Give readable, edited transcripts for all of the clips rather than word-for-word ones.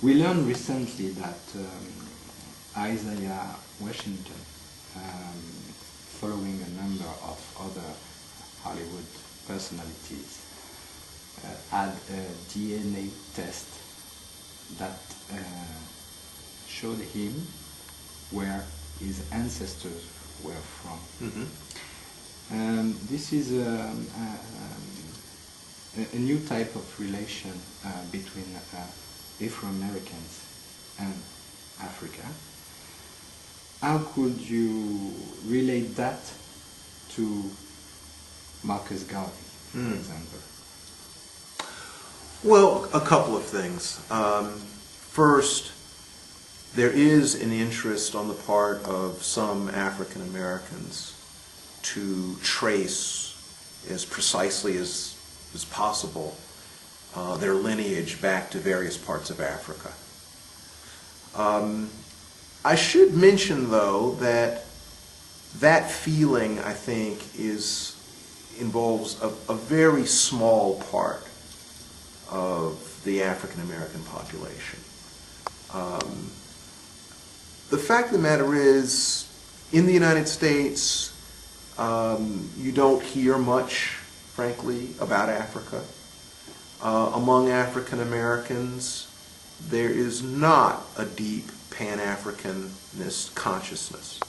We learned recently that Isaiah Washington, following a number of other Hollywood personalities, had a DNA test that showed him where his ancestors were from. This is a new type of relation between Afro-Americans and Africa. How could you relate that to Marcus Garvey, for example? Well, a couple of things. First, there is an interest on the part of some African Americans to trace as precisely as possible their lineage back to various parts of Africa. I should mention, though, that that feeling, I think, involves a very small part of the African American population. The fact of the matter is, in the United States, you don't hear much, frankly, about Africa. Among African Americans, there is not a deep Pan-Africanist consciousness.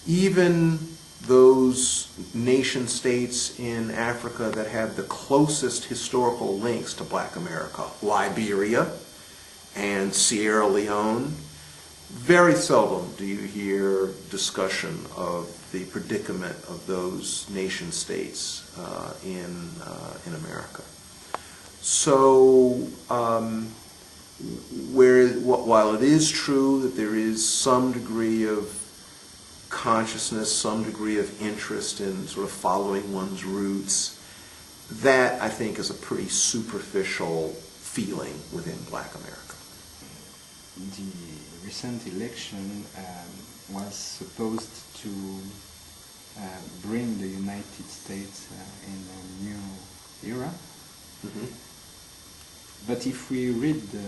Even those nation states in Africa that have the closest historical links to Black America, Liberia and Sierra Leone, very seldom do you hear discussion of the predicament of those nation states in America. So, while it is true that there is some degree of consciousness, some degree of interest in sort of following one's roots, that, I think, is a pretty superficial feeling within Black America. The recent election was supposed to bring the United States in a new era. But if we read the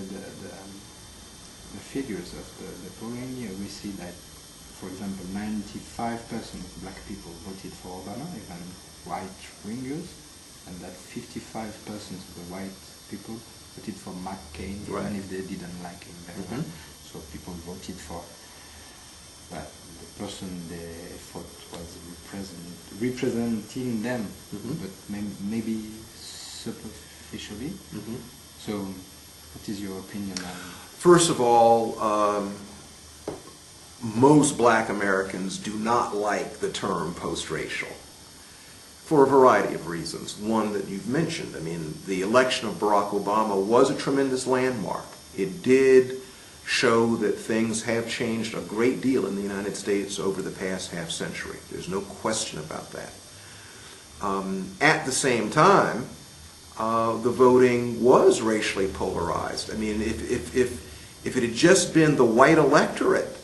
figures of the polling, we see that, for example, 95% of Black people voted for Obama, even right-wingers, and that 55% of the white people voted for McCain, even if they didn't like him very well. So people voted for the person they thought was representing them, but maybe superficially. So, what is your opinion on? First of all, most Black Americans do not like the term post-racial for a variety of reasons. One that you've mentioned. I mean, the election of Barack Obama was a tremendous landmark. It did show that things have changed a great deal in the United States over the past half century. There's no question about that. At the same time, the voting was racially polarized. I mean, if it had just been the white electorate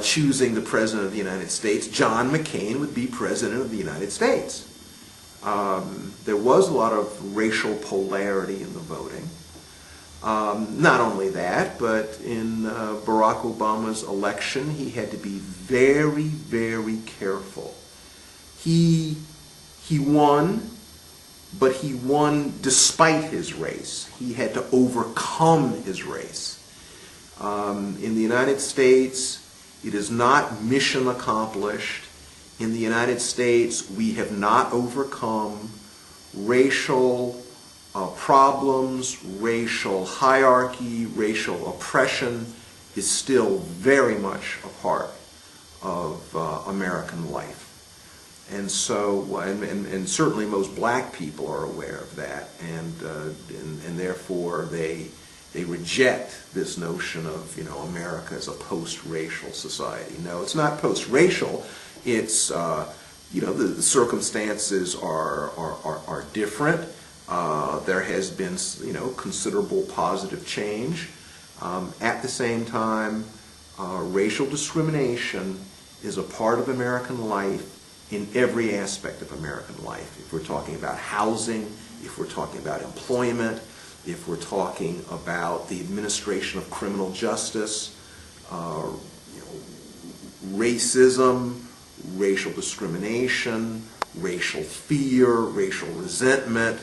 choosing the President of the United States, John McCain would be President of the United States. There was a lot of racial polarity in the voting. Not only that, but in Barack Obama's election, he had to be very, very careful. He won, but he won despite his race. He had to overcome his race. In the United States, it is not mission accomplished. In the United States, we have not overcome racial problems, racial hierarchy, racial oppression is still very much a part of American life. And so, and certainly most Black people are aware of that, and therefore they reject this notion of, you know, America as a post-racial society. No, it's not post-racial. It's you know, the circumstances are different. There has been, you know, considerable positive change. At the same time, racial discrimination is a part of American life in every aspect of American life. If we're talking about housing, if we're talking about employment, if we're talking about the administration of criminal justice, racism, racial discrimination, racial fear, racial resentment,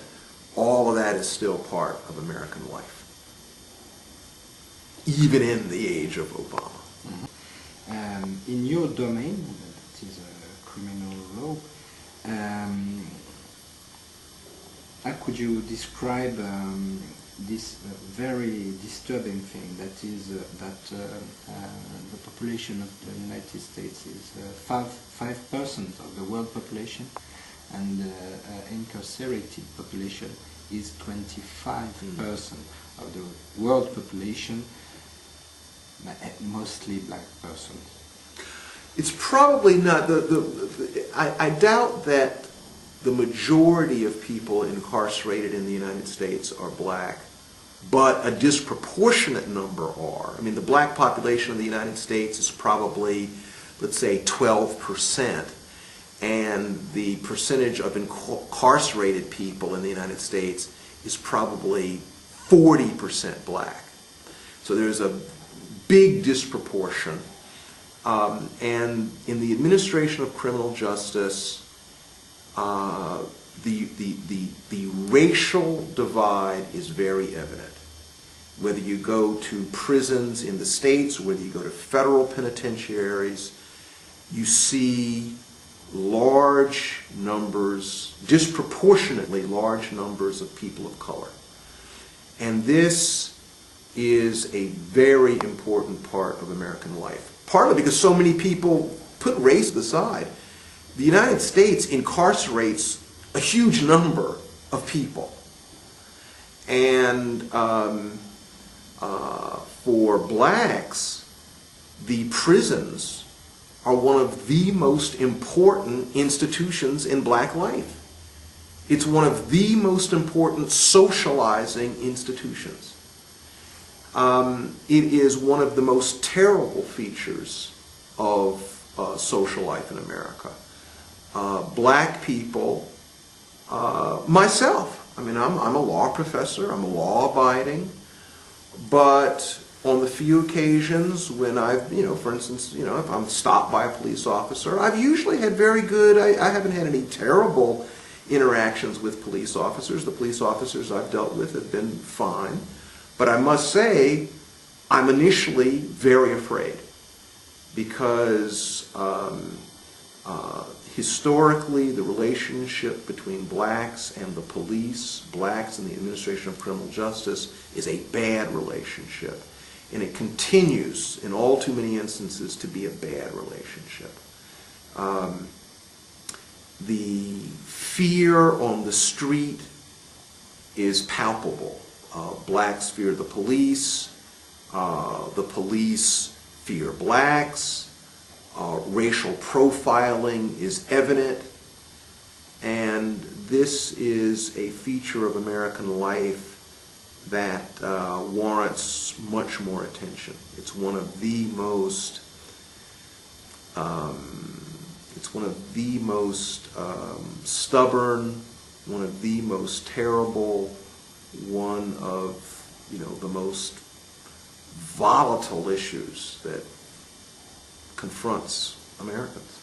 all of that is still part of American life, even in the age of Obama. In your domain, that is criminal law, how could you describe this very disturbing thing that is that the population of the United States is 5% of the world population, and incarcerated population is 25% of the world population, mostly black persons? It's probably not, I doubt that the majority of people incarcerated in the United States are black, but a disproportionate number are. I mean, the black population of the United States is probably, let's say, 12%, and the percentage of incarcerated people in the United States is probably 40% black. So there's a big disproportion. And in the administration of criminal justice, the racial divide is very evident. Whether you go to prisons in the states, whether you go to federal penitentiaries, you see large numbers, disproportionately large numbers of people of color. And this is a very important part of American life. Partly because so many people put race aside. The United States incarcerates a huge number of people. And for blacks, the prisons are one of the most important institutions in black life. It's one of the most important socializing institutions. It is one of the most terrible features of social life in America. Black people, myself, I mean, I'm a law professor, I'm a law-abiding, but on the few occasions when I've, for instance, if I'm stopped by a police officer, I've usually had very good, I haven't had any terrible interactions with police officers. The police officers I've dealt with have been fine. But I must say, I'm initially very afraid because historically the relationship between blacks and the police, blacks and the administration of criminal justice, is a bad relationship. And it continues in all too many instances to be a bad relationship. The fear on the street is palpable. Blacks fear the police fear blacks, racial profiling is evident, and this is a feature of American life that warrants much more attention. It's one of the most stubborn, one of the most terrible, one of the most volatile issues that confronts Americans.